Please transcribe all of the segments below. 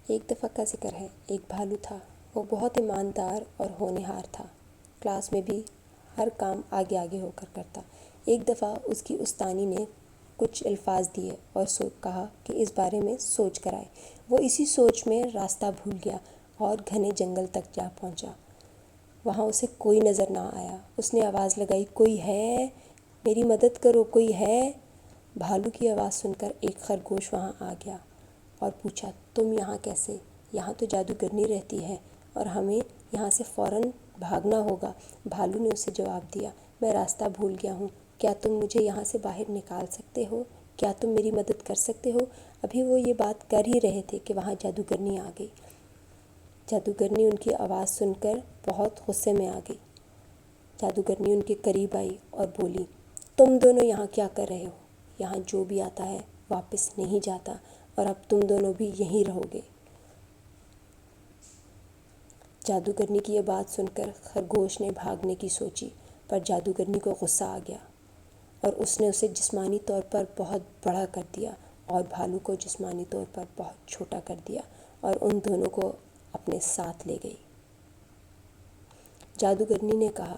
ایک دفعہ کا ذکر ہے، ایک بھالو تھا۔ وہ بہت ایماندار اور ہونہار تھا، کلاس میں بھی ہر کام آگے آگے ہو کر کرتا۔ ایک دفعہ اس کی استانی نے کچھ الفاظ دیے اور کہا کہ اس بارے میں سوچ کر آئے۔ وہ اسی سوچ میں راستہ بھول گیا اور گھنے جنگل تک جا پہنچا۔ وہاں اسے کوئی نظر نہ آیا۔ اس نے آواز لگائی، کوئی ہے؟ میری مدد کرو، کوئی ہے؟ بھالو کی آواز سن کر ایک خرگوش وہاں آ گیا اور پوچھا، تم یہاں کیسے؟ یہاں تو جادوگرنی رہتی ہے اور ہمیں یہاں سے فوراً بھاگنا ہوگا۔ بھالو نے اسے جواب دیا، میں راستہ بھول گیا ہوں، کیا تم مجھے یہاں سے باہر نکال سکتے ہو؟ کیا تم میری مدد کر سکتے ہو؟ ابھی وہ یہ بات کر ہی رہے تھے کہ وہاں جادوگرنی آ گئی۔ جادوگرنی ان کی آواز سن کر بہت غصے میں آ گئی۔ جادوگرنی ان کے قریب آئی اور بولی، تم دونوں یہاں کیا کر رہے ہو؟ یہاں جو بھی آتا ہے واپس نہیں جاتا اور اب تم دونوں بھی یہیں رہو گے۔ جادوگرنی کی یہ بات سن کر خرگوش نے بھاگنے کی سوچی، پر جادوگرنی کو غصہ آ گیا اور اس نے اسے جسمانی طور پر بہت بڑا کر دیا اور بھالو کو جسمانی طور پر بہت چھوٹا کر دیا اور ان دونوں کو اپنے ساتھ لے گئی۔ جادوگرنی نے کہا،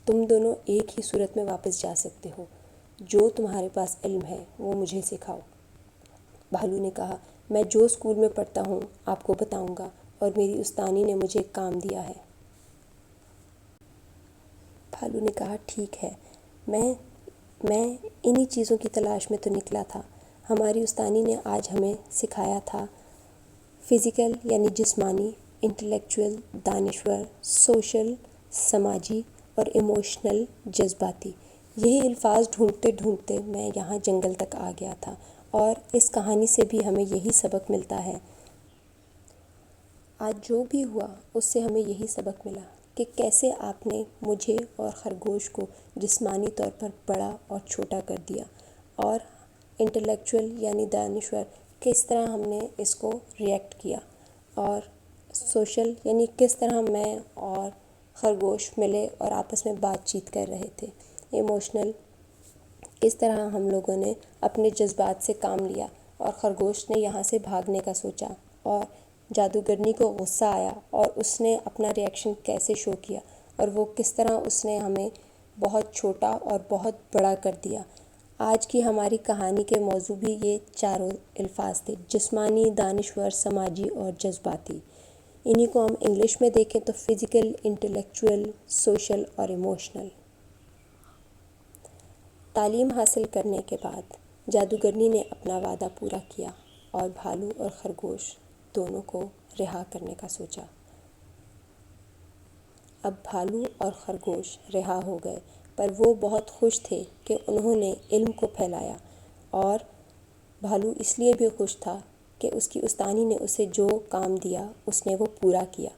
تم دونوں ایک ہی صورت میں واپس جا سکتے ہو، جو تمہارے پاس علم ہے وہ مجھے سکھاؤ۔ بھالو نے کہا، میں جو اسکول میں پڑھتا ہوں آپ کو بتاؤں گا اور میری استانی نے مجھے ایک کام دیا ہے۔ بھالو نے کہا، ٹھیک ہے، میں انہی چیزوں کی تلاش میں تو نکلا تھا۔ ہماری استانی نے آج ہمیں سکھایا تھا فزیکل یعنی جسمانی، انٹلیکچوئل دانشور، سوشل سماجی اور ایموشنل جذباتی۔ یہی الفاظ ڈھونڈتے ڈھونڈتے میں یہاں جنگل تک آ گیا تھا اور اس کہانی سے بھی ہمیں یہی سبق ملتا ہے۔ آج جو بھی ہوا اس سے ہمیں یہی سبق ملا کہ کیسے آپ نے مجھے اور خرگوش کو جسمانی طور پر بڑا اور چھوٹا کر دیا، اور انٹلیکچوئل یعنی دانشور کس طرح ہم نے اس کو ریئیکٹ کیا، اور سوشل یعنی کس طرح میں اور خرگوش ملے اور آپس میں بات چیت کر رہے تھے، ایموشنل کس طرح ہم لوگوں نے اپنے جذبات سے کام لیا اور خرگوش نے یہاں سے بھاگنے کا سوچا، اور جادوگرنی کو غصہ آیا اور اس نے اپنا ریئیکشن کیسے شو کیا، اور وہ کس طرح اس نے ہمیں بہت چھوٹا اور بہت بڑا کر دیا۔ آج کی ہماری کہانی کے موضوع بھی یہ چاروں الفاظ تھے، جسمانی، دانشور، سماجی اور جذباتی۔ انہی کو ہم انگلش میں دیکھیں تو فزیکل، انٹلیکچوئل، سوشل اور ایموشنل۔ تعلیم حاصل کرنے کے بعد جادوگرنی نے اپنا وعدہ پورا کیا اور بھالو اور خرگوش دونوں کو رہا کرنے کا سوچا۔ اب بھالو اور خرگوش رہا ہو گئے، پر وہ بہت خوش تھے کہ انہوں نے علم کو پھیلایا، اور بھالو اس لیے بھی خوش تھا کہ اس کی استانی نے اسے جو کام دیا اس نے وہ پورا کیا۔